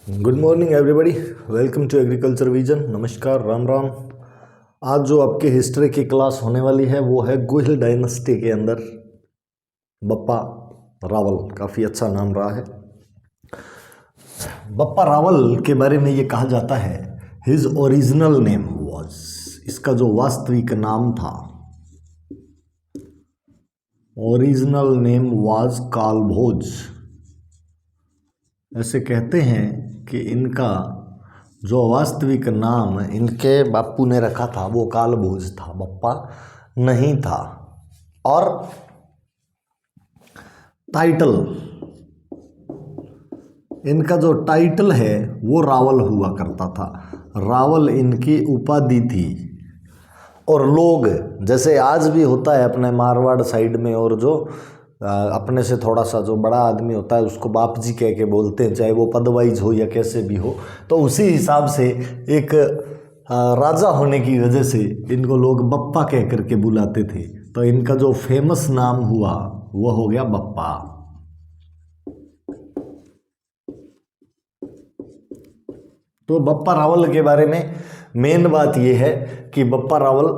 Good morning everybody, welcome to agriculture vision. नमस्कार, राम राम। आज जो आपके हिस्ट्री की क्लास होने वाली है वो है गोहिल डायनेस्टी के अंदर बप्पा रावल। काफ़ी अच्छा नाम रहा है। बप्पा रावल के बारे में ये कहा जाता है हिज ओरिजिनल नेम वाज, इसका जो वास्तविक नाम था, ओरिजिनल नेम वाज कालभोज। ऐसे कहते हैं कि इनका जो वास्तविक नाम इनके बापू ने रखा था वो कालभोज था, बप्पा नहीं था। और टाइटल, इनका जो टाइटल है वो रावल हुआ करता था। रावल इनकी उपाधि थी। और लोग, जैसे आज भी होता है अपने मारवाड़ साइड में, और जो अपने से थोड़ा सा जो बड़ा आदमी होता है उसको बाप जी कह के बोलते हैं, चाहे वो पदवाइज हो या कैसे भी हो। तो उसी हिसाब से एक राजा होने की वजह से इनको लोग बप्पा कह करके बुलाते थे। तो इनका जो फेमस नाम हुआ वो हो गया बप्पा। तो बप्पा रावल के बारे में मेन बात यह है कि बप्पा रावल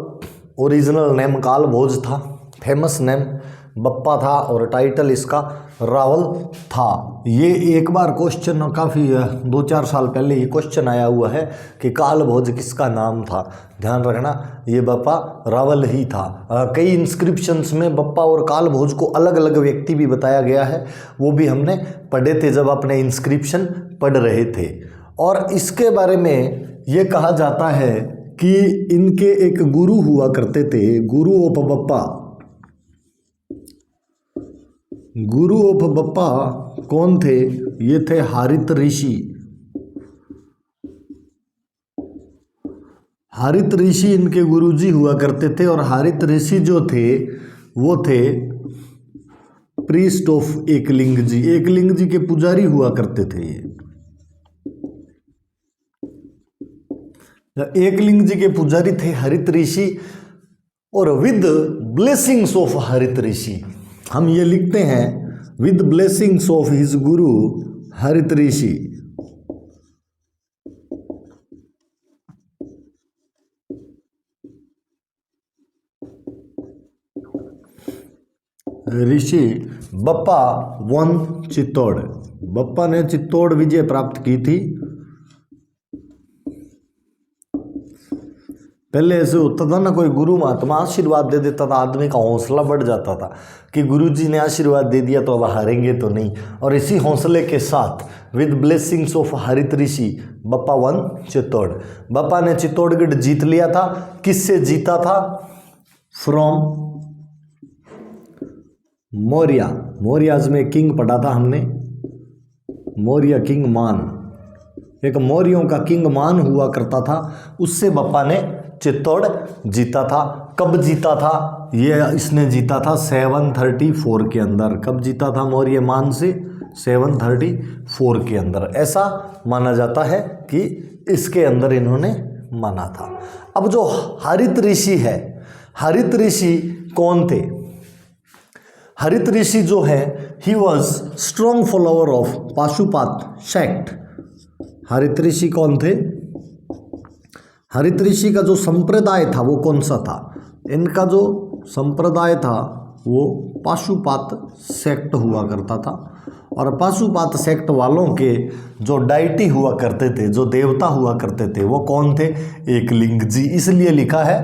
ओरिजिनल नेम कालभोज था, फेमस नेम बप्पा था, और टाइटल इसका रावल था। ये एक बार क्वेश्चन, काफ़ी 2-4 साल पहले ये क्वेश्चन आया हुआ है कि कालभोज किसका नाम था। ध्यान रखना, ये बप्पा रावल ही था। कई इंस्क्रिप्शंस में बप्पा और कालभोज को अलग अलग व्यक्ति भी बताया गया है, वो भी हमने पढ़े थे जब अपने इंस्क्रिप्शन पढ़ रहे थे। और इसके बारे में ये कहा जाता है कि इनके एक गुरु हुआ करते थे, गुरु of Bappa. Guru of Bappa कौन थे? ये थे हारित ऋषि। हारित ऋषि इनके गुरुजी हुआ करते थे। और हारित ऋषि जो थे वो थे प्रीस्ट ऑफ एकलिंग जी। एकलिंग जी के पुजारी हुआ करते थे ये। एकलिंग जी के पुजारी थे हरित ऋषि। और विद ब्लेसिंग्स ऑफ हरित ऋषि, हम ये लिखते हैं विद ब्लेसिंग्स ऑफ हिज गुरु हरित ऋषि। ऋषि बप्पा वन चित्तौड़। बप्पा ने चित्तौड़ विजय प्राप्त की थी। पहले ऐसे होता था ना, कोई गुरु महात्मा आशीर्वाद दे देता था, आदमी का हौसला बढ़ जाता था कि गुरुजी ने आशीर्वाद दे दिया तो अब हारेंगे तो नहीं। और इसी हौसले के साथ विद ब्लेसिंग्स ऑफ हरित ऋषि बप्पा वन चित्तौड़। बप्पा ने चित्तौड़गढ़ जीत लिया था। किससे जीता था? फ्रॉम मौर्य। मौर्याज में किंग पढ़ा था हमने, मौर्य किंग मान। एक मौर्यों का किंग मान हुआ करता था, उससे बप्पा ने चित्तौड़ जीता था। कब जीता था? ये इसने जीता था 734 के अंदर। कब जीता था मौर्य मान से? 734 के अंदर। ऐसा माना जाता है कि इसके अंदर इन्होंने माना था। अब जो हरित ऋषि है, हरित ऋषि कौन थे? हरित ऋषि जो है, he was strong follower of Pashupat sect. Harit Rishi कौन थे? हरित ऋषि का जो संप्रदाय था वो कौन सा था? इनका जो संप्रदाय था वो पाशुपात सेक्ट हुआ करता था। और पाशुपात सेक्ट वालों के जो डाइटी हुआ करते थे, जो देवता हुआ करते थे, वो कौन थे? एकलिंग जी। इसलिए लिखा है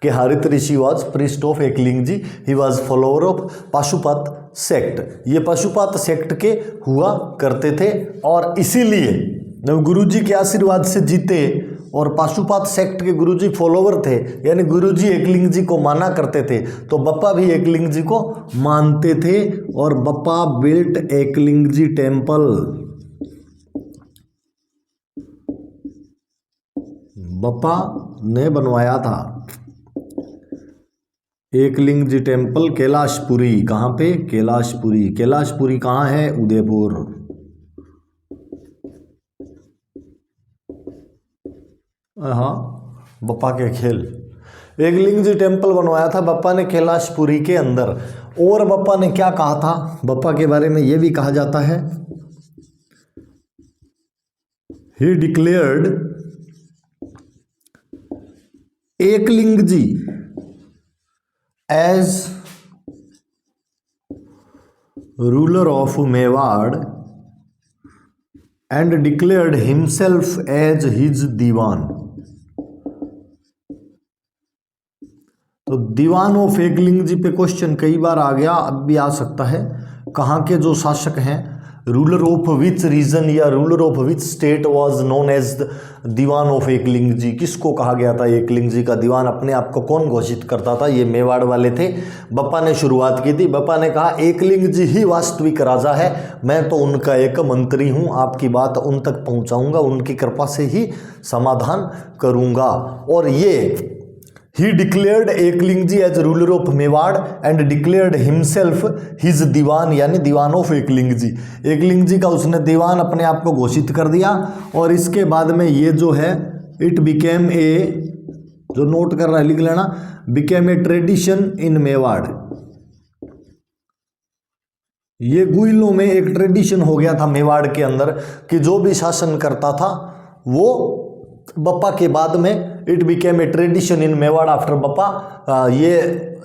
कि Harit Rishi was priest of Ekling ji, he was follower of Pashupat sect. ये पाशुपात सेक्ट के हुआ करते थे और इसीलिए जब गुरुजी के आशीर्वाद से जीते, और पाशुपात सेक्ट के गुरुजी फॉलोवर थे, यानी गुरुजी एकलिंग जी को माना करते थे, तो बप्पा भी एकलिंग जी को मानते थे। और बप्पा बिल्ट एकलिंग जी टेम्पल। बप्पा ने बनवाया था एकलिंग जी टेम्पल कैलाशपुरी। कहाँ पे? कैलाशपुरी। कैलाशपुरी कहाँ है? उदयपुर। हाँ, बप्पा के खेल। एकलिंग जी टेम्पल बनवाया था बप्पा ने कैलाशपुरी के अंदर। और बप्पा ने क्या कहा था? बप्पा के बारे में ये भी कहा जाता है he declared Eklingji as ruler of Mewar and declared himself as his Diwan. तो दीवान ऑफ एकलिंगजी पे क्वेश्चन कई बार आ गया, अब भी आ सकता है। कहाँ के जो शासक हैं, रूलर ऑफ विच रीजन या ruler of which state was known as दीवान ऑफ एकलिंगजी, किसको कहा गया था एकलिंगजी का दीवान? अपने आप को कौन घोषित करता था? ये मेवाड़ वाले थे। बप्पा ने शुरुआत की थी। बप्पा ने कहा एकलिंगजी ही वास्तविक राजा है, मैं तो उनका एक मंत्री हूँ, आपकी बात उन तक पहुँचाऊँगा, उनकी कृपा से ही समाधान करूँगा। और ये He declared Eklingji as ruler of Mewar and declared himself his Diwan, यानी दीवान ऑफ एकलिंगजी। एकलिंगजी का उसने दीवान अपने आप को घोषित कर दिया। और इसके बाद में ये जो है इट बिकेम ए, जो नोट कर रहा है लिख लेना, became a tradition in Mewar. ये गुइलों में एक ट्रेडिशन हो गया था मेवाड़ के अंदर कि जो भी शासन करता था वो बप्पा के बाद में it became a tradition in Mewar after Bappa, ये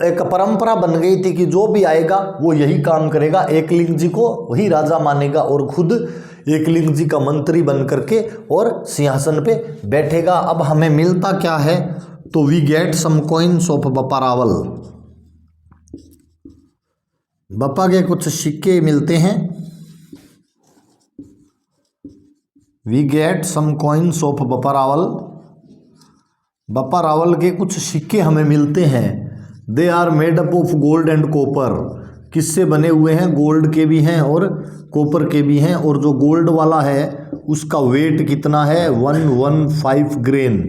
एक परंपरा बन गई थी कि जो भी आएगा वो यही काम करेगा, एकलिंगजी को वही राजा मानेगा और खुद एकलिंगजी का मंत्री बन करके और सिंहासन पे बैठेगा। अब हमें मिलता क्या है? तो we get some coins of Bappa Rawal. Bappa के कुछ सिक्के मिलते हैं। We get some coins of Bappa Rawal. Bappa Rawal के कुछ सिक्के हमें मिलते हैं। They are made up of gold and copper. किससे बने हुए हैं? गोल्ड के भी हैं और कॉपर के भी हैं। और जो गोल्ड वाला है उसका वेट कितना है? 115 ग्रेन।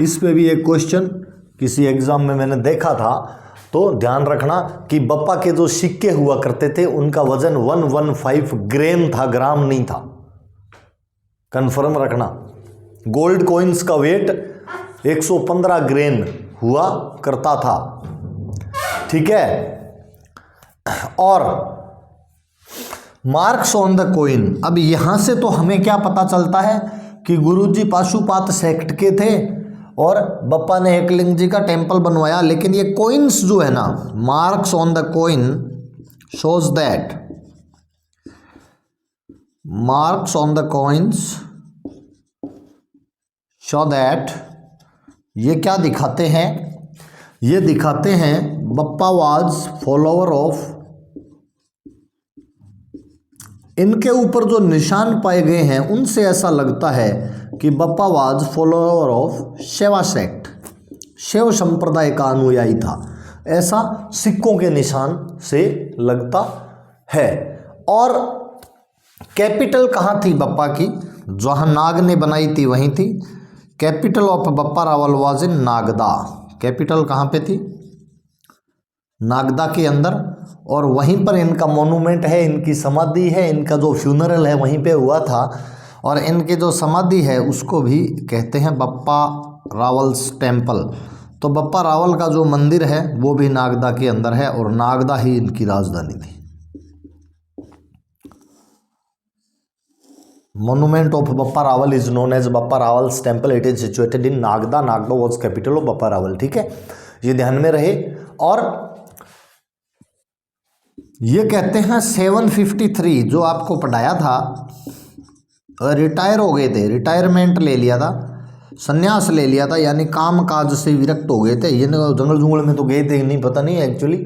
इस पे भी एक क्वेश्चन किसी एग्जाम में मैंने देखा था, तो ध्यान रखना कि बप्पा के जो सिक्के हुआ करते थे उनका वजन 115 ग्रेन था, ग्राम नहीं था। कंफर्म रखना। गोल्ड कॉइन्स का वेट 115 ग्रेन हुआ करता था, ठीक है। और मार्क्स ऑन द कॉइन, अब यहां से तो हमें क्या पता चलता है कि गुरुजी पाशुपात सेक्ट के थे और बप्पा ने एकलिंगजी का टेम्पल बनवाया। लेकिन ये कॉइन्स जो है ना, marks on the coin shows that, marks on the coins show that, ये क्या दिखाते हैं? ये दिखाते हैं बप्पा वाज फॉलोवर ऑफ, इनके ऊपर जो निशान पाए गए हैं उनसे ऐसा लगता है कि Bappa was follower of शैवा sect, शैव संप्रदाय का अनुयायी था, ऐसा सिक्कों के निशान से लगता है। और कैपिटल कहाँ थी बप्पा की? जहाँ नाग ने बनाई थी वहीं थी। Capital of Bappa Rawal was in Nagda. Capital कहाँ पे थी? नागदा के अंदर। और वहीं पर इनका मोनूमेंट है, इनकी समाधि है, इनका जो फ्यूनरल है वहीं पे हुआ था। और इनकी जो समाधि है उसको भी कहते हैं बप्पा रावल्स टेम्पल। तो बप्पा रावल का जो मंदिर है वो भी नागदा के अंदर है और नागदा ही इनकी राजधानी थी। Monument of Bappa Rawal is known as Bappa Rawal's temple. It is situated in Nagda. Nagda was capital of Bappa Rawal, ठीक है, ये ध्यान में रहे। और ये कहते हैं 753 जो आपको पढ़ाया था, रिटायर हो गए थे, रिटायरमेंट ले लिया था, संन्यास ले लिया था, यानी काम काज से विरक्त हो गए थे। ये जंगल जुंगल में तो गए थे नहीं, पता नहीं एक्चुअली,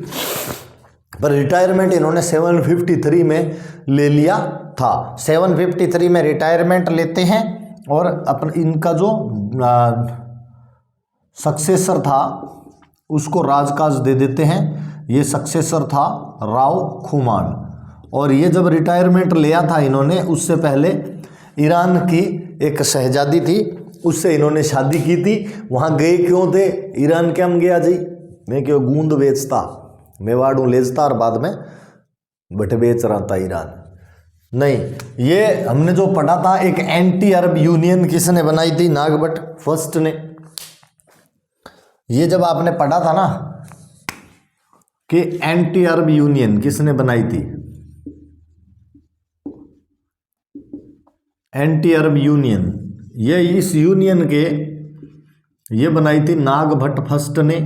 पर रिटायरमेंट इन्होंने 753 में ले लिया था। 753 में रिटायरमेंट लेते हैं और अपन इनका जो सक्सेसर था उसको राजकाज दे देते हैं। ये सक्सेसर था राव खुमान। और ये जब रिटायरमेंट लिया था इन्होंने, उससे पहले ईरान की एक शहजादी थी, उससे इन्होंने शादी की थी। वहाँ गए क्यों थे? ईरान क्या हम गया जी, मैं क्यों गूंद बेचता, मेवाड़ू लेजता और बाद में बट बेच रहा था ईरान। नहीं, ये हमने जो पढ़ा था, एक एंटी अरब यूनियन किसने बनाई थी? नागभट्ट फर्स्ट ने। ये जब आपने पढ़ा था ना कि एंटी अरब यूनियन किसने बनाई थी, एंटी अरब यूनियन, ये इस यूनियन के ये बनाई थी नागभट्ट फर्स्ट ने,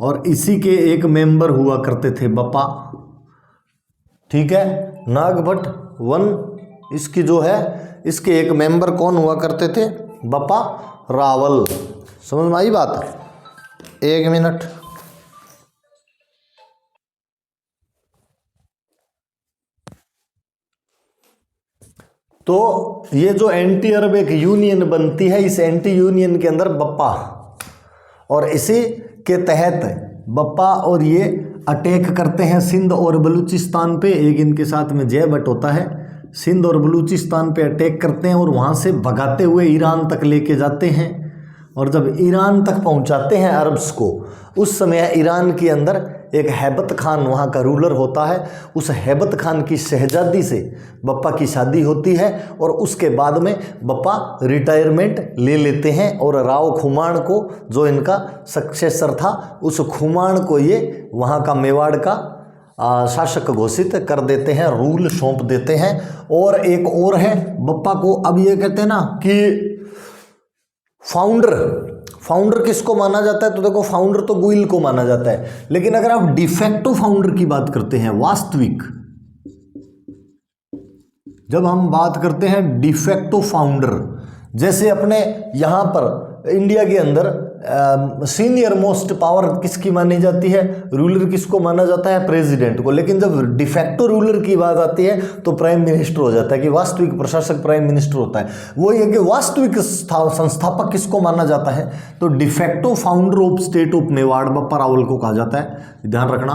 और इसी के एक मेंबर हुआ करते थे बप्पा। ठीक है, नागभट्ट वन इसकी जो है, इसके एक मेंबर कौन हुआ करते थे? बप्पा रावल। समझ में आई बात? एक मिनट। तो ये जो एंटी अरब एक यूनियन बनती है, इस एंटी यूनियन के अंदर बप्पा, और इसी के तहत बप्पा और ये अटैक करते हैं सिंध और बलूचिस्तान पे। एक इनके साथ में जय भट्ट होता है, सिंध और बलूचिस्तान पे अटैक करते हैं और वहाँ से भगाते हुए ईरान तक लेके जाते हैं। और जब ईरान तक पहुँचाते हैं अरब्स को, उस समय ईरान के अंदर एक हैबत खान वहाँ का रूलर होता है। उस हैबत खान की शहजादी से बप्पा की शादी होती है, और उसके बाद में बप्पा रिटायरमेंट ले लेते हैं, और राव खुमाण को, जो इनका सक्सेसर था, उस खुमाण को ये वहाँ का मेवाड़ का शासक घोषित कर देते हैं, रूल सौंप देते हैं। और एक और है बप्पा को, अब ये कहते हैं ना कि फाउंडर किसको माना जाता है? तो देखो, फाउंडर तो गुइल को माना जाता है, लेकिन अगर आप डिफेक्टो फाउंडर की बात करते हैं, वास्तविक, जब हम बात करते हैं डिफेक्टो फाउंडर, जैसे अपने यहाँ पर इंडिया के अंदर सीनियर मोस्ट पावर किसकी मानी जाती है? रूलर किसको माना जाता है? प्रेसिडेंट को। लेकिन जब डिफेक्टो रूलर की बात आती है तो प्राइम मिनिस्टर हो जाता है, कि वास्तविक प्रशासक प्राइम मिनिस्टर होता है। वो ये कि वास्तविक संस्थापक किसको माना जाता है? तो de facto founder of state of Mewar Bappa Rawal को कहा जाता है। ध्यान रखना,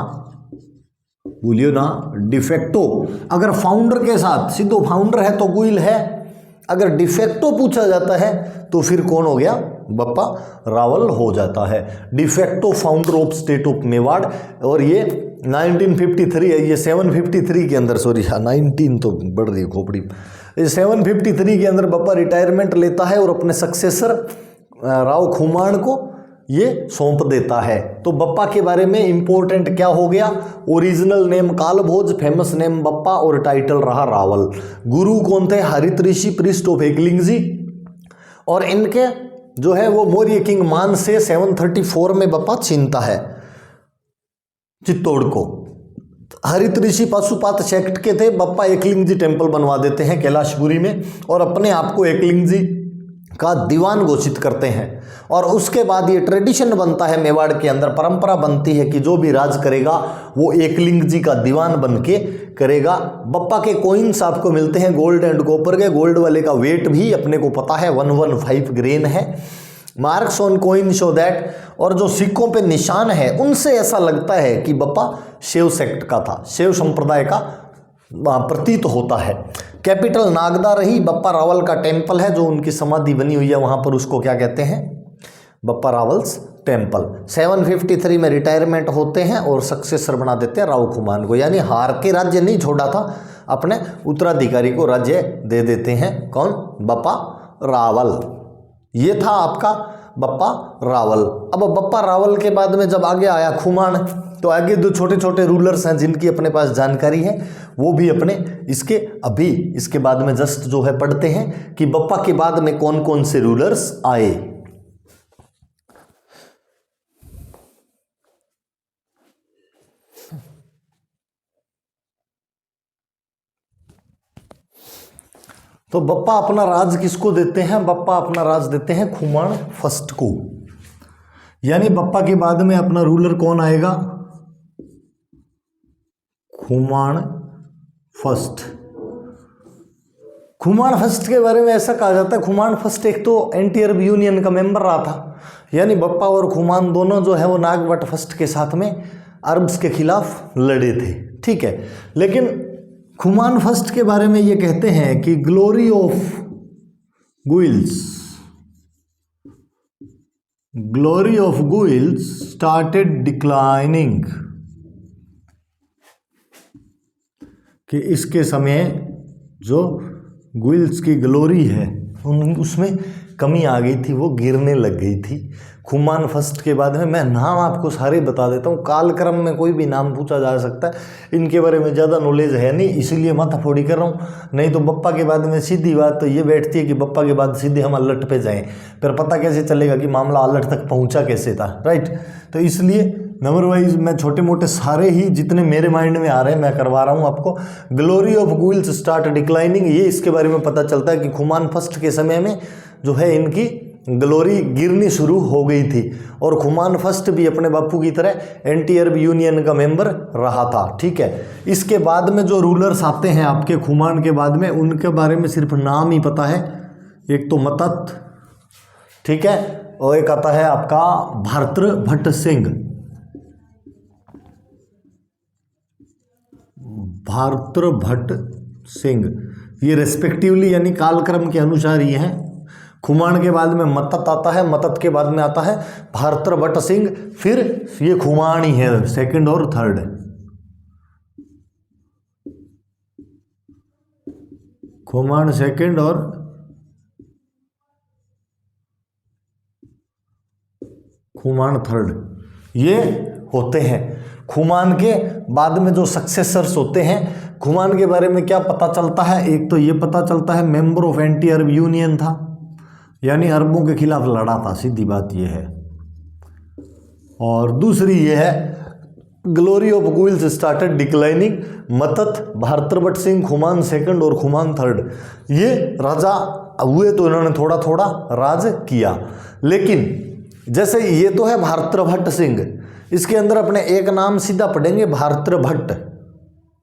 भूलियो ना, डिफेक्टो। अगर फाउंडर के साथ सीधो फाउंडर है तो गुइल है, अगर डिफेक्टो पूछा जाता है तो फिर कौन हो गया? बप्पा रावल हो जाता है, de facto founder of state of Mewar. और ये 1953 है, ये 753 के अंदर, सॉरी 19 तो बढ़ रही है खोपड़ी, 753 के अंदर बप्पा रिटायरमेंट लेता है और अपने सक्सेसर राव खुमाण को ये सौंप देता है। तो बप्पा के बारे में इंपॉर्टेंट क्या हो गया? Original name Kalbhoj, famous name Bappa, और टाइटल रहा रावल। गुरु कौन थे? हरित ऋषि, प्रीस्ट ऑफ एकलिंगजी। और इनके जो है वो मौर्य किंग मान से 734 में बप्पा छीनता है चित्तौड़ को। हरित ऋषि पाशुपात सेक्ट के थे, बप्पा एकलिंगजी टेम्पल बनवा देते हैं कैलाशपुरी में, और अपने आप को एकलिंगजी का दीवान घोषित करते हैं। और उसके बाद ये ट्रेडिशन बनता है मेवाड़ के अंदर, परंपरा बनती है कि जो भी राज करेगा वो एकलिंगजी का दीवान बन के करेगा। बप्पा के कॉइन्स आपको मिलते हैं गोल्ड एंड कॉपर के। गोल्ड वाले का वेट भी अपने को पता है 115 ग्रेन है। Marks on coin show that, और जो सिक्कों पे निशान है उनसे ऐसा लगता है कि बप्पा शैव सेक्ट का था, शैव संप्रदाय का प्रतीत होता है। कैपिटल नागदा रही, बप्पा रावल का टेम्पल है जो उनकी समाधि बनी हुई है वहाँ पर, उसको क्या कहते हैं? बप्पा रावल्स टेम्पल। 753 में रिटायरमेंट होते हैं और सक्सेसर बना देते हैं राव खुमान को, यानी हार के राज्य नहीं छोड़ा था, अपने उत्तराधिकारी को राज्य दे देते हैं। कौन? बप्पा रावल। ये था आपका बप्पा रावल। अब बप्पा रावल के बाद में जब आगे आया खुमान, तो आगे दो छोटे छोटे रूलर्स हैं जिनकी अपने पास जानकारी है, वो भी अपने इसके बाद में जस्ट जो है पढ़ते हैं कि बप्पा के बाद में कौन कौन से रूलर्स आए। तो बप्पा अपना राज किसको देते हैं? बप्पा अपना राज देते हैं खुमान फर्स्ट को, यानी बप्पा के बाद में अपना रूलर कौन आएगा? खुमान फर्स्ट। खुमान फर्स्ट के बारे में ऐसा कहा जाता है, खुमान फर्स्ट एक तो एंटी अरब यूनियन का मेंबर रहा था, यानी बप्पा और खुमान दोनों जो है वो नागभट्ट फर्स्ट के साथ में अरब्स के खिलाफ लड़े थे। ठीक है, लेकिन खुमान फर्स्ट के बारे में ये कहते हैं कि glory of Guhils started declining, कि इसके समय जो गुइल्स की ग्लोरी है उसमें कमी आ गई थी, वो गिरने लग गई थी। खुमान फर्स्ट के बाद में मैं नाम आपको सारे बता देता हूँ, कालक्रम में कोई भी नाम पूछा जा सकता है, इनके बारे में ज़्यादा नॉलेज है नहीं, इसीलिए माथाफोड़ी कर रहा हूँ। नहीं तो बप्पा के बाद में सीधी बात तो ये बैठती है कि बप्पा के बाद सीधे हम अलर्ट पे जाएं, फिर पता कैसे चलेगा कि मामला अलर्ट तक पहुँचा कैसे था, राइट। तो इसलिए नंबर वाइज मैं छोटे मोटे सारे ही जितने मेरे माइंड में आ रहे हैं मैं करवा रहा हूँ आपको। ग्लोरी ऑफ गुइल्स स्टार्ट डिक्लाइनिंग, ये इसके बारे में पता चलता है कि खुमान फर्स्ट के समय में जो है इनकी ग्लोरी गिरनी शुरू हो गई थी, और खुमान फर्स्ट भी अपने बापू की तरह एंटी अरब यूनियन का मेंबर रहा था, ठीक है। इसके बाद में जो रूलर्स आते हैं आपके खुमान के बाद में, उनके बारे में सिर्फ नाम ही पता है। एक तो मतत, ठीक है, और एक आता है आपका भार्तृभट्ट सिंह, भार्तृभट्ट सिंह, ये रेस्पेक्टिवली यानी कालक्रम के अनुसार ये हैं। खुमान के बाद में मतत आता है, मतत के बाद में आता है भार्तृभट्ट सिंह, फिर ये खुमान ही है सेकंड और थर्ड। खुमान सेकंड और खुमान थर्ड, ये होते हैं। खुमान के बाद में जो सक्सेसर्स होते हैं, खुमान के बारे में क्या पता चलता है, एक तो ये पता चलता है member of anti Arab union था, यानी अरबों के खिलाफ लड़ा था, सीधी बात ये है। और दूसरी ये है glory of Guhils started declining, Mattat, Bhartribhatt Singh, Khuman second और खुमान थर्ड, ये राजा हुए तो इन्होंने थोड़ा थोड़ा राज किया। लेकिन जैसे ये तो है भार्तृभट्ट सिंह, इसके अंदर अपने एक नाम सीधा पढ़ेंगे भार्तृभट्ट,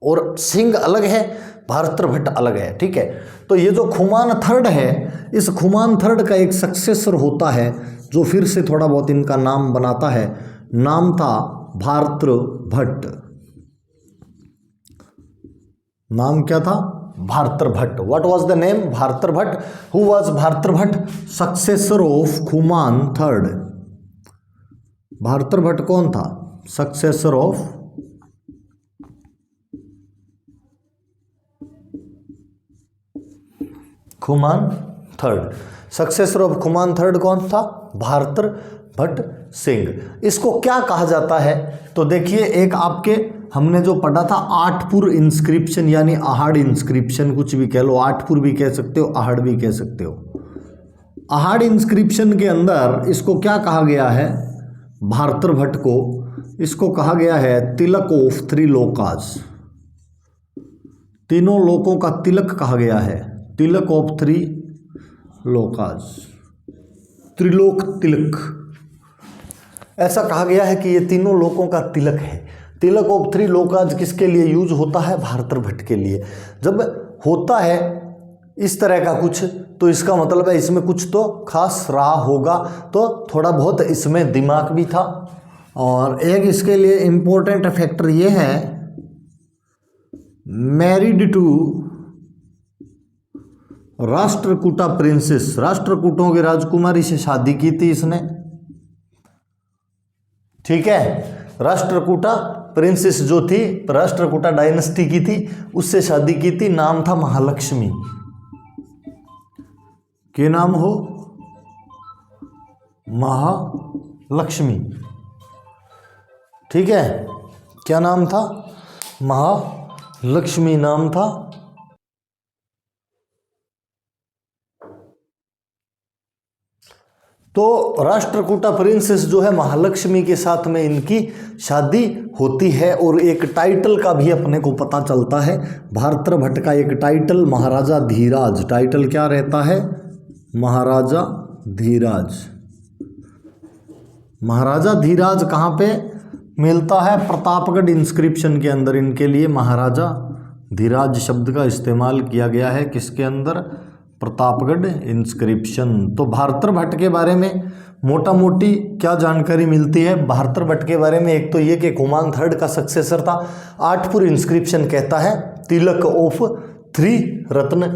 और सिंह अलग है, भार्तृभट्ट अलग है, ठीक है। तो ये जो खुमान थर्ड है, इस खुमान थर्ड का एक सक्सेसर होता है जो फिर से थोड़ा बहुत इनका नाम बनाता है, नाम था भार्तृभट्ट। नाम क्या था? Bhartribhatt. What was the name? Bhartribhatt. Who was Bhartribhatt? Successor of Khuman third. Bhartribhatt कौन था? Successor of Khuman third. Successor of Khuman third कौन था? भार्तृभट्ट सिंह। इसको क्या कहा जाता है? तो देखिए, एक आपके हमने जो पढ़ा था आठपुर इंस्क्रिप्शन, यानी आहड़ इंस्क्रिप्शन, कुछ भी कह लो, आठपुर भी कह सकते हो, आहड़ भी कह सकते हो। आहड़ इंस्क्रिप्शन के अंदर इसको क्या कहा गया है? भार्तृभट्ट को इसको कहा गया है तिलक ऑफ थ्री लोकाज। तीनों लोकों का तिलक कहा गया है, तिलक ऑफ थ्री लोकाज, त्रिलोक तिलक। ऐसा कहा गया है कि ये तीनों लोकों का तिलक है। तिलक ऑफ थ्री लोकाज किसके लिए यूज होता है? भार्तृभट्ट के लिए। जब होता है इस तरह का कुछ, तो इसका मतलब है इसमें कुछ तो खास रहा होगा, तो थोड़ा बहुत इसमें दिमाग भी था। और एक इसके लिए इम्पोर्टेंट फैक्टर ये है, मैरिड टू राष्ट्रकूटा प्रिंसेस, राष्ट्रकूटों की राजकुमारी से शादी की थी इसने, ठीक है। राष्ट्रकूटा प्रिंसेस जो थी, राष्ट्रकूटा डायनेस्टी की थी, उससे शादी की थी। नाम था महालक्ष्मी। के नाम हो? महालक्ष्मी, ठीक है। क्या नाम था? महालक्ष्मी नाम था। तो राष्ट्रकूटा प्रिंसेस जो है महालक्ष्मी के साथ में इनकी शादी होती है। और एक टाइटल का भी अपने को पता चलता है, भार्तृभट्ट का एक टाइटल महाराजा धीराज। टाइटल क्या रहता है? महाराजा धीराज। महाराजा धीराज कहाँ पे मिलता है? प्रतापगढ़ इंस्क्रिप्शन के अंदर इनके लिए महाराजा धीराज शब्द का इस्तेमाल किया गया है। किसके अंदर? प्रतापगढ़ इंस्क्रिप्शन। तो भार्तृभट्ट के बारे में मोटा मोटी क्या जानकारी मिलती है भार्तृभट्ट के बारे में? एक तो ये कि खुमान थर्ड का सक्सेसर था। आठपुर इंस्क्रिप्शन कहता है tilak of three ratna,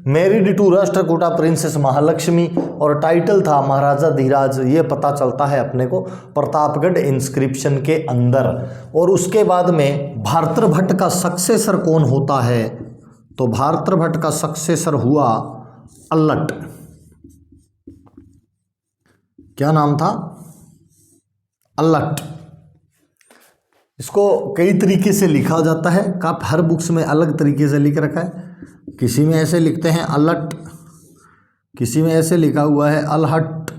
married to Rashtrakuta princess Mahalakshmi, और टाइटल था महाराजा धीराज। ये पता चलता है अपने को प्रतापगढ़ इंस्क्रिप्शन के अंदर। और उसके बाद में भार्तृभट्ट का सक्सेसर कौन होता है? तो भार्तृभट्ट का सक्सेसर हुआ अल्लट। क्या नाम था? अल्लट। इसको कई तरीके से लिखा जाता है, काफ हर बुक्स में अलग तरीके से लिख रखा है। किसी में ऐसे लिखते हैं अल्लट, किसी में ऐसे लिखा हुआ है अलहट,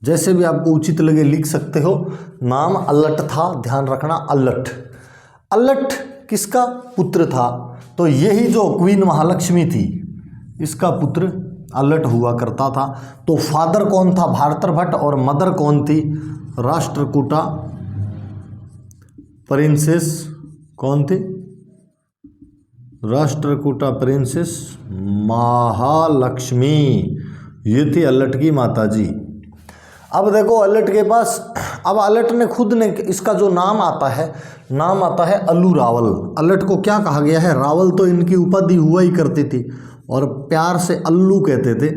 जैसे भी आपको उचित लगे लिख सकते हो। नाम अल्लट था, ध्यान रखना अल्लट। अल्लट किसका पुत्र था? तो यही जो क्वीन महालक्ष्मी थी इसका पुत्र अल्लट हुआ करता था। तो फादर कौन था? भारतभट्ट। और मदर कौन थी? राष्ट्रकूटा प्रिंसेस। कौन थी? राष्ट्रकूटा प्रिंसेस महालक्ष्मी। ये थी अल्लट की माता जी। अब देखो अल्लट के पास, अब अल्लट ने खुद ने, इसका जो नाम आता है अल्लू रावल। अल्लट को क्या कहा गया है? रावल तो इनकी उपाधि हुआ ही करती थी और प्यार से अल्लू कहते थे।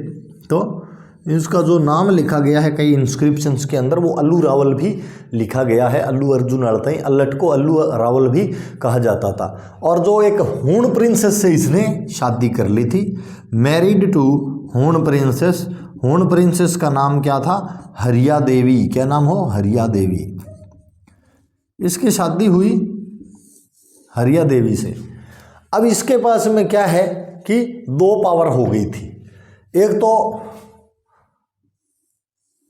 तो इसका जो नाम लिखा गया है कई इंस्क्रिप्शंस के अंदर, वो अल्लू रावल भी लिखा गया है। अल्लू अर्जुन अड़तई, अल्लट को अल्लू रावल भी कहा जाता था। और जो एक हूण प्रिंसेस से इसने शादी कर ली थी, मैरिड टू हूण प्रिंसेस। हूण प्रिंसेस का नाम क्या था? हरिया देवी। क्या नाम हो? हरिया देवी। इसकी शादी हुई हरिया देवी से। अब इसके पास में क्या है कि दो पावर हो गई थी। एक तो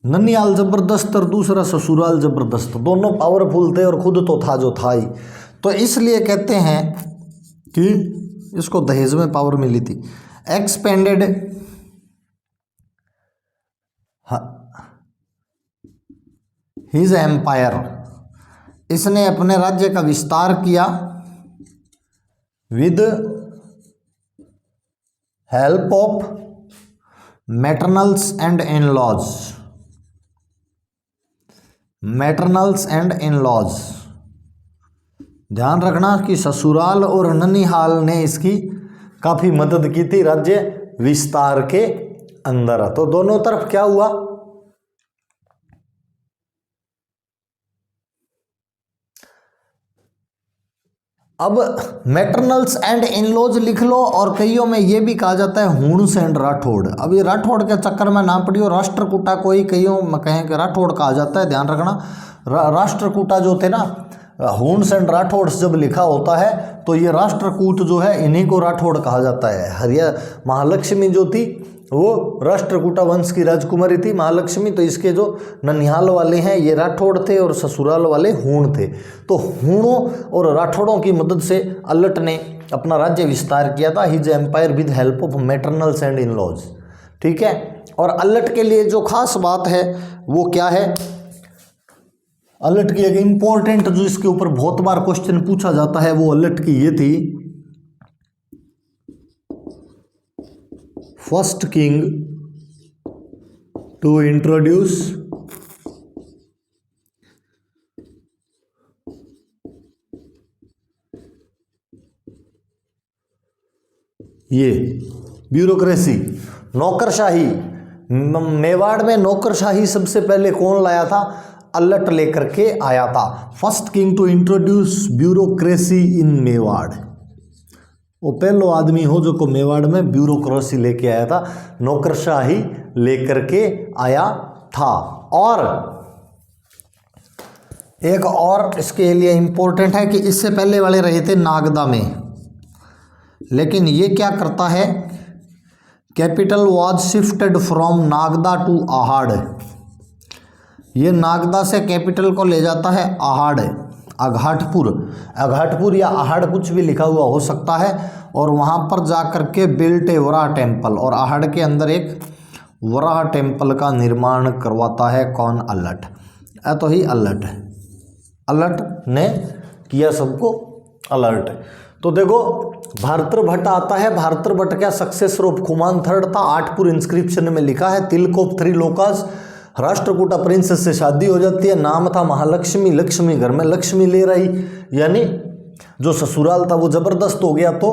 ननिहाल जबरदस्त और दूसरा ससुराल जबरदस्त। दोनों पावरफुल थे और खुद तो था जो था ही। तो इसलिए कहते हैं कि इसको दहेज में पावर मिली थी। Expanded his empire. इसने अपने राज्य का विस्तार किया with help of maternals and in laws. Maternals and in laws, ध्यान रखना कि ससुराल और ननिहाल ने इसकी काफी मदद की थी राज्य विस्तार के अंदर। तो दोनों तरफ क्या हुआ? अब मैटरनल्स एंड इनलॉज लिख लो, और कईयों में ये भी कहा जाता है हूणस एंड राठौड़। अब ये राठौड़ के चक्कर में ना पड़ियो, राष्ट्रकूटा को ही कईयों में कहें कि राठौड़ कहा जाता है। ध्यान रखना, राष्ट्रकूटा जो थे ना, हूणस एंड राठौड़ जब लिखा होता है तो ये राष्ट्रकूट जो है इन्हीं को राठौड़ कहा जाता है। हरिया महालक्ष्मी जो थी वो राष्ट्रकूटा वंश की राजकुमारी थी महालक्ष्मी। तो इसके जो ननिहाल वाले हैं ये राठौड़ थे और ससुराल वाले हूण थे। तो हूणों और राठौड़ों की मदद से अल्लट ने अपना राज्य विस्तार किया था। His empire with help of maternals and in laws. ठीक है। और अल्लट के लिए जो खास बात है वो क्या है? अल्लट की एक इंपॉर्टेंट, जो इसके ऊपर बहुत बार क्वेश्चन पूछा जाता है, वो अल्लट की ये थी, फर्स्ट किंग टू इंट्रोड्यूस ये ब्यूरोक्रेसी, नौकरशाही। मेवाड़ में नौकरशाही सबसे पहले कौन लाया था? अल्लट लेकर के आया था। First king to introduce bureaucracy in Mewar. वो पहलो आदमी हो जो को मेवाड़ में ब्यूरोक्रेसी लेके आया था, नौकरशाही लेकर के आया था। और एक और इसके लिए इंपॉर्टेंट है कि इससे पहले वाले रहे थे नागदा में, लेकिन ये क्या करता है? Capital was shifted from Nagda to Ahar. ये नागदा से कैपिटल को ले जाता है आहाड़, अघाटपुर। अघाटपुर या आहाड़ कुछ भी लिखा हुआ हो सकता है। और वहाँ पर जा कर के बिल्ट ए वराह टेम्पल, और आहाड़ के अंदर एक वराह टेम्पल का निर्माण करवाता है कौन? अल्लट। तो ही अल्लट है, अल्लट ने किया सबको अलर्ट। तो देखो भारतभट्ट आता है। भारतभट्ट का सक्सेसर ऑफ खुमान थर्ड था। आठपुर इंस्क्रिप्शन में लिखा है tilak of three lokas. Rashtrakuta princess से शादी हो जाती है, नाम था महालक्ष्मी। लक्ष्मी घर में लक्ष्मी ले रही, यानी जो ससुराल था वो जबरदस्त हो गया। तो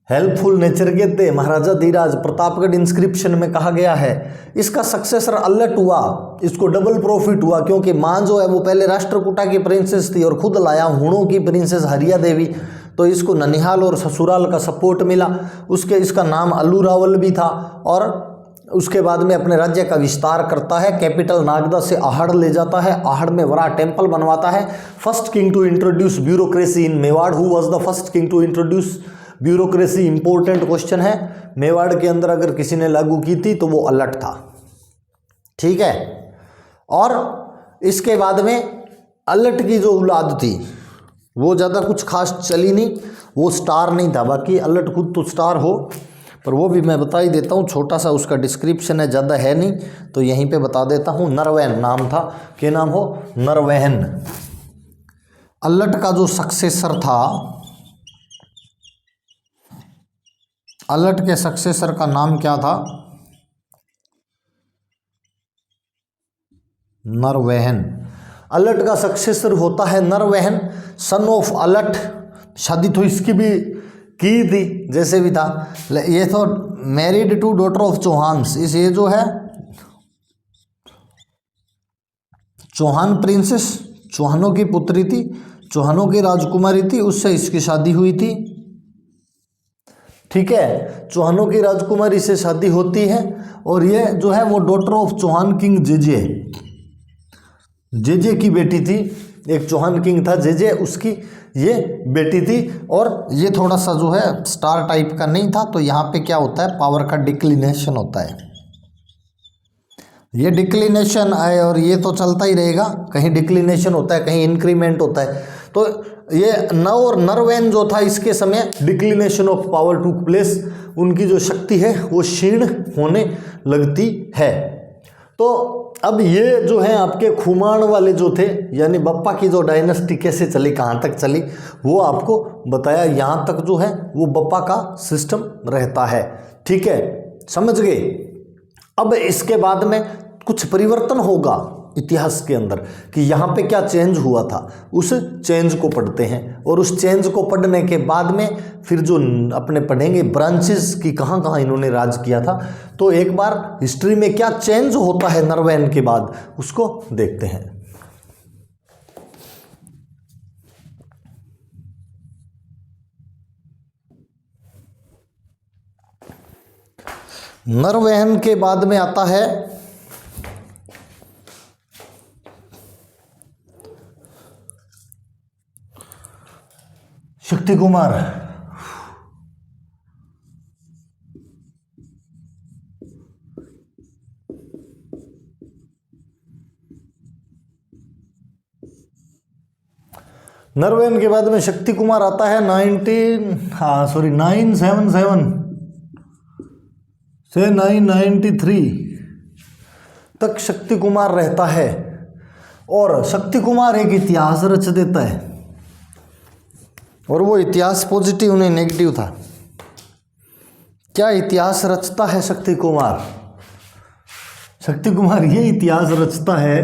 हेल्पफुल नेचर के थे महाराजा धीराज। प्रतापगढ़ इंस्क्रिप्शन में कहा गया है इसका सक्सेसर अल्लट हुआ, इसको डबल प्रॉफिट हुआ, क्योंकि माँ जो है वो पहले राष्ट्रकूटा की प्रिंसेस थी और खुद लाया हूणों की प्रिंसेस हरिया देवी। तो इसको ननिहाल और ससुराल का सपोर्ट मिला। उसके इसका नाम अल्लू रावल भी था। और उसके बाद में अपने राज्य का विस्तार करता है, कैपिटल नागदा से आहड़ ले जाता है, आहड़ में वरा टेम्पल बनवाता है। First king to introduce bureaucracy in Mewar, who was the first king to introduce bureaucracy, important question है। मेवाड़ के अंदर अगर किसी ने लागू की थी तो वो अल्लट था, ठीक है। और इसके बाद में अल्लट की जो औलाद थी वो ज़्यादा कुछ खास चली नहीं, वो स्टार नहीं था। बाकी अल्लट खुद तो स्टार हो, पर वो भी मैं बता ही देता हूँ, छोटा सा उसका डिस्क्रिप्शन है, ज़्यादा है नहीं तो यहीं पे बता देता हूँ। नरवैन नाम था, क्या नाम हो, नरवैन। अल्लट का जो सक्सेसर था, अल्लट के सक्सेसर का नाम क्या था, नरवैन। अल्लट का सक्सेसर होता है नरवैन, सन ऑफ अल्लट। शादी तो इसकी भी की थी जैसे भी था, ये तो married to daughter of Chauhans. इस ये जो है चौहान प्रिंसेस, चौहानों की पुत्री थी, चौहानों की राजकुमारी थी, उससे इसकी शादी हुई थी, ठीक है। चौहानों की राजकुमारी से शादी होती है और ये जो है वो डॉटर ऑफ चौहान किंग जेजे, जेजे की बेटी थी। एक चौहान किंग था जेजे, उसकी ये बेटी थी। और ये थोड़ा सा जो है स्टार टाइप का नहीं था, तो यहाँ पे क्या होता है, पावर का डिक्लिनेशन होता है। ये डिक्लिनेशन है और ये तो चलता ही रहेगा, कहीं डिक्लिनेशन होता है कहीं इंक्रीमेंट होता है। तो ये नव और नरवैन जो था, इसके समय declination of power to place, उनकी जो शक्ति है वो क्षीण होने लगती है। तो अब ये जो है आपके खुमाण वाले जो थे, यानी बप्पा की जो डायनेस्टी कैसे चली, कहाँ तक चली, वो आपको बताया। यहाँ तक जो है वो बप्पा का सिस्टम रहता है, ठीक है, समझ गए। अब इसके बाद में कुछ परिवर्तन होगा इतिहास के अंदर कि यहाँ पे क्या चेंज हुआ था, उस चेंज को पढ़ते हैं। और उस चेंज को पढ़ने के बाद में फिर जो अपने पढ़ेंगे ब्रांचेस की कहाँ कहाँ इन्होंने राज किया था, तो एक बार हिस्ट्री में क्या चेंज होता है नरवैन के बाद, उसको देखते हैं। नरवैन के बाद में आता है शक्ति कुमार। नरवैन के बाद में शक्ति कुमार आता है 977 से 993 तक शक्ति कुमार रहता है। और शक्ति कुमार एक इतिहास रच देता है, और वो इतिहास पॉजिटिव नहीं नेगेटिव था। क्या इतिहास रचता है शक्ति कुमार? शक्ति कुमार ये इतिहास रचता है,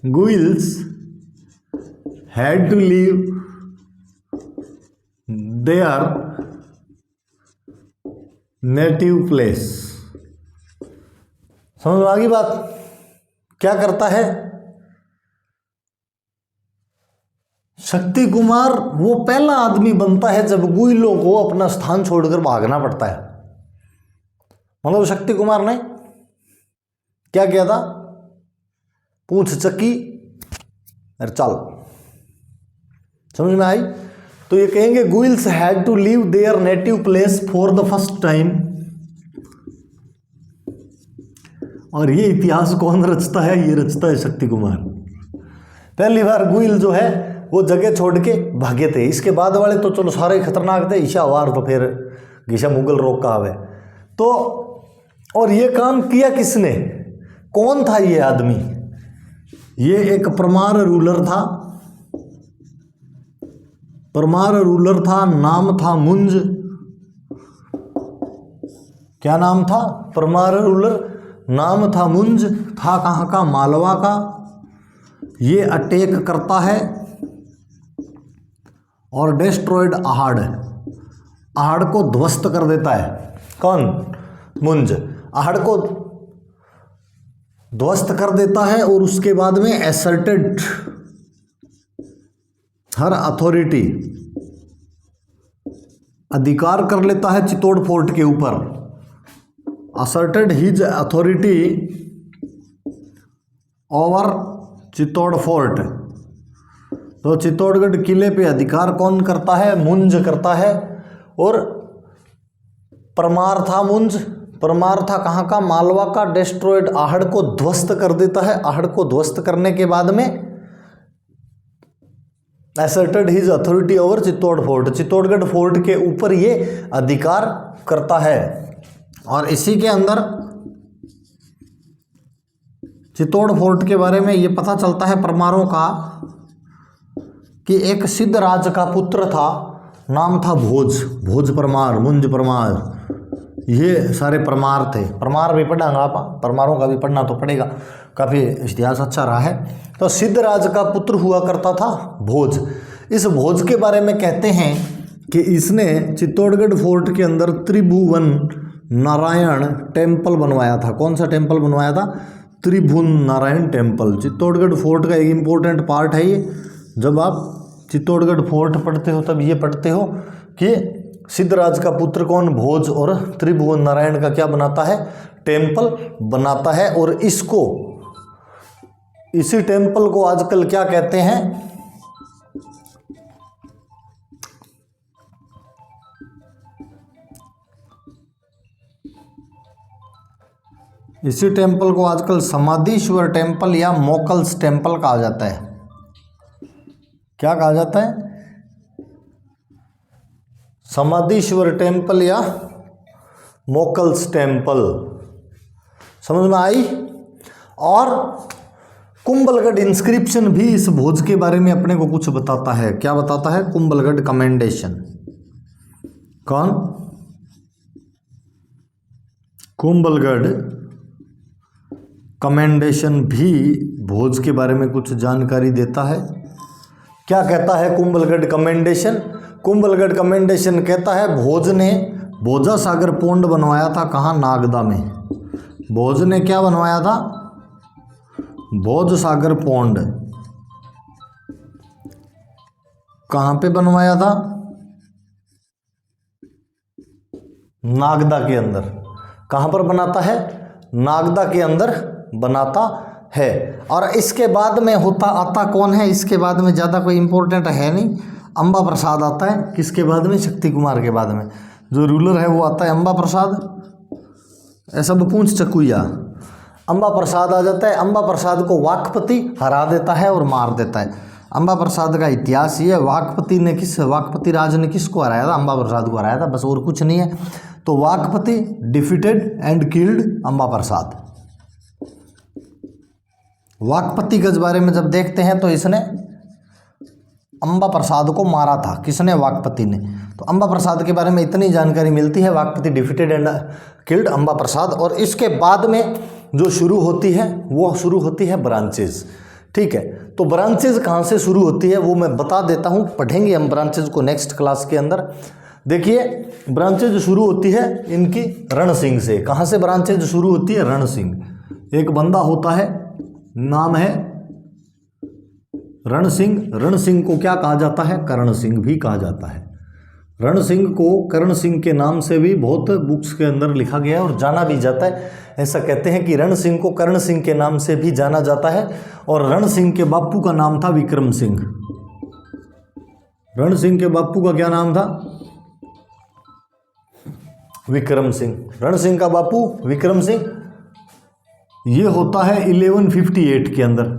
Guhils had to leave their native place. समझ में आ गई बात? क्या करता है शक्ति कुमार? वो पहला आदमी बनता है जब गुइलों को अपना स्थान छोड़कर भागना पड़ता है। मतलब शक्ति कुमार ने क्या किया था, पूंछ चक्की और चल। समझ में आई? तो ये कहेंगे Guhils had to leave their native place for the first time. और ये इतिहास कौन रचता है? ये रचता है शक्ति कुमार। पहली बार गुइल जो है वो जगह छोड़ के भागे थे। इसके बाद वाले तो चलो सारे खतरनाक थे, ईशावार तो फिर घिशा मुगल रोक का हवे तो। और ये काम किया किसने? कौन था ये आदमी? ये एक परमार रूलर था, परमार रूलर था, नाम था मुंज। क्या नाम था? परमार रूलर, नाम था मुंज। था कहाँ का? मालवा का। ये अटैक करता है और डिस्ट्रॉयड आहड़, आहड़ को ध्वस्त कर देता है। कौन? मुंज आहड़ को ध्वस्त कर देता है। और उसके बाद में एसर्टेड हर अथॉरिटी, अधिकार कर लेता है चित्तौड़ फोर्ट के ऊपर। Asserted his authority over Chittor fort. तो चित्तौड़गढ़ किले पे अधिकार कौन करता है? मुंज करता है। और परमार था मुंज, परमार था कहाँ का? मालवा का। डिस्ट्रॉयड, आहड़ को ध्वस्त कर देता है। आहड़ को ध्वस्त करने के बाद में asserted his authority over Chittor fort, Chittorgarh fort के ऊपर ये अधिकार करता है। और इसी के अंदर चित्तौड़ फोर्ट के बारे में ये पता चलता है परमारों का कि एक सिद्ध राज का पुत्र था, नाम था भोज, भोज परमार, मुंज परमार, ये सारे परमार थे। परमार भी पढ़ांगा आप, परमारों का भी पढ़ना तो पड़ेगा, काफ़ी इतिहास अच्छा रहा है। तो सिद्ध राज का पुत्र हुआ करता था भोज। इस भोज के बारे में कहते हैं कि इसने चित्तौड़गढ़ फोर्ट के अंदर त्रिभुवन नारायण टेम्पल बनवाया था। कौन सा टेम्पल बनवाया था? त्रिभुवन नारायण टेम्पल। चित्तौड़गढ़ फोर्ट का एक इम्पोर्टेंट पार्ट है ये। जब आप चित्तौड़गढ़ फोर्ट पढ़ते हो तब ये पढ़ते हो कि सिद्धराज का पुत्र कौन? भोज, और त्रिभुवन नारायण का क्या बनाता है? टेम्पल बनाता है। और इसको, इसी टेम्पल को आजकल क्या कहते हैं? इसी टेम्पल को आजकल समाधीश्वर टेम्पल या मोकल्स टेम्पल कहा जाता है। क्या कहा जाता है? समाधीश्वर टेम्पल या मोकल्स टेम्पल। समझ में आई? और कुंभलगढ़ इंस्क्रिप्शन भी इस भोज के बारे में अपने को कुछ बताता है। क्या बताता है? कुंभलगढ़ कमेंडेशन। कौन? कुंभलगढ़ कमेंडेशन भी भोज के बारे में कुछ जानकारी देता है। क्या कहता है कुंभलगढ़ कमेंडेशन? कुंभलगढ़ कमेंडेशन कहता है भोज ने भोजा सागर पोंड बनवाया था। कहाँ? नागदा में। भोज ने क्या बनवाया था? भोज सागर पोंड। कहाँ पे बनवाया था? नागदा के अंदर। कहाँ पर बनाता है? नागदा के अंदर बनाता है। और इसके बाद में होता आता कौन है? इसके बाद में ज़्यादा कोई इंपॉर्टेंट है नहीं, अंबा प्रसाद आता है। किसके बाद में? शक्ति कुमार के बाद में जो रूलर है वो आता है अंबा प्रसाद। ऐसा पूंछ चकुया, अंबा प्रसाद आ जाता है। अंबा प्रसाद को वाकपति हरा देता है और मार देता है। अंबा प्रसाद का इतिहास ये, वाकपति राज ने किसको हराया था? अंबा प्रसाद को हराया था, बस और कुछ नहीं है। तो Vakpati defeated and killed Amba Prasad. Vakpati के बारे में जब देखते हैं तो इसने अंबा प्रसाद को मारा था। किसने? वाकपति ने। तो अंबा प्रसाद के बारे में इतनी जानकारी मिलती है, Vakpati defeated and killed Amba Prasad. और इसके बाद में जो शुरू होती है वो शुरू होती है ब्रांचेज। ठीक है, तो ब्रांचेज कहाँ से शुरू होती है वो मैं बता देता हूँ। पढ़ेंगे हम ब्रांचेज को नेक्स्ट क्लास के अंदर। देखिए, ब्रांचेज शुरू होती है इनकी रण सिंह से। कहाँ से ब्रांचेज शुरू होती है? रण सिंह। एक बंदा होता है, नाम है रण सिंह। रण सिंह को क्या कहा जाता है? करण सिंह भी कहा जाता है। रण सिंह को करण सिंह के नाम से भी बहुत बुक्स के अंदर लिखा गया है और जाना भी जाता है। ऐसा कहते हैं कि रण सिंह को करण सिंह के नाम से भी जाना जाता है। और रण सिंह के बापू का नाम था विक्रम सिंह। रण सिंह के बापू का क्या नाम था? विक्रम सिंह। रण सिंह का बापू विक्रम सिंह। ये होता है 1158 के अंदर।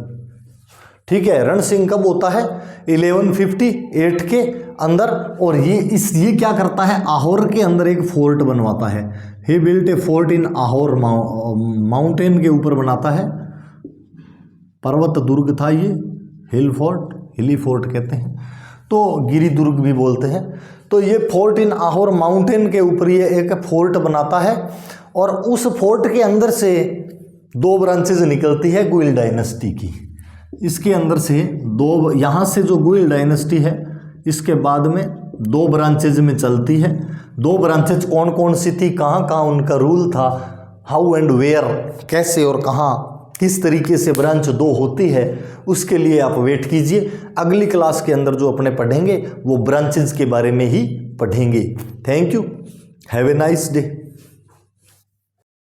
ठीक है, रण सिंह कब होता है? 1158 के अंदर। और ये क्या करता है? आहोर के अंदर एक फोर्ट बनवाता है। He built a fort in Ahor, mountain के ऊपर बनाता है। पर्वत दुर्ग था ये, हिल फोर्ट, हिली फोर्ट कहते हैं, तो गिरी दुर्ग भी बोलते हैं। तो ये फोर्ट इन आहोर माउंटेन के ऊपर ये एक फोर्ट बनाता है। और उस फोर्ट के अंदर से दो ब्रांचेज निकलती है गुइल डायनेस्टी की। इसके अंदर से दो, यहाँ से जो गुइल डायनेस्टी है इसके बाद में दो ब्रांचेज में चलती है। दो ब्रांचेज कौन कौन सी थी, कहाँ कहाँ उनका रूल था, हाउ एंड वेयर, कैसे और कहाँ किस तरीके से ब्रांच दो होती है, उसके लिए आप वेट कीजिए। अगली क्लास के अंदर जो अपने पढ़ेंगे वो ब्रांचेज के बारे में ही पढ़ेंगे। Thank you, have a nice day.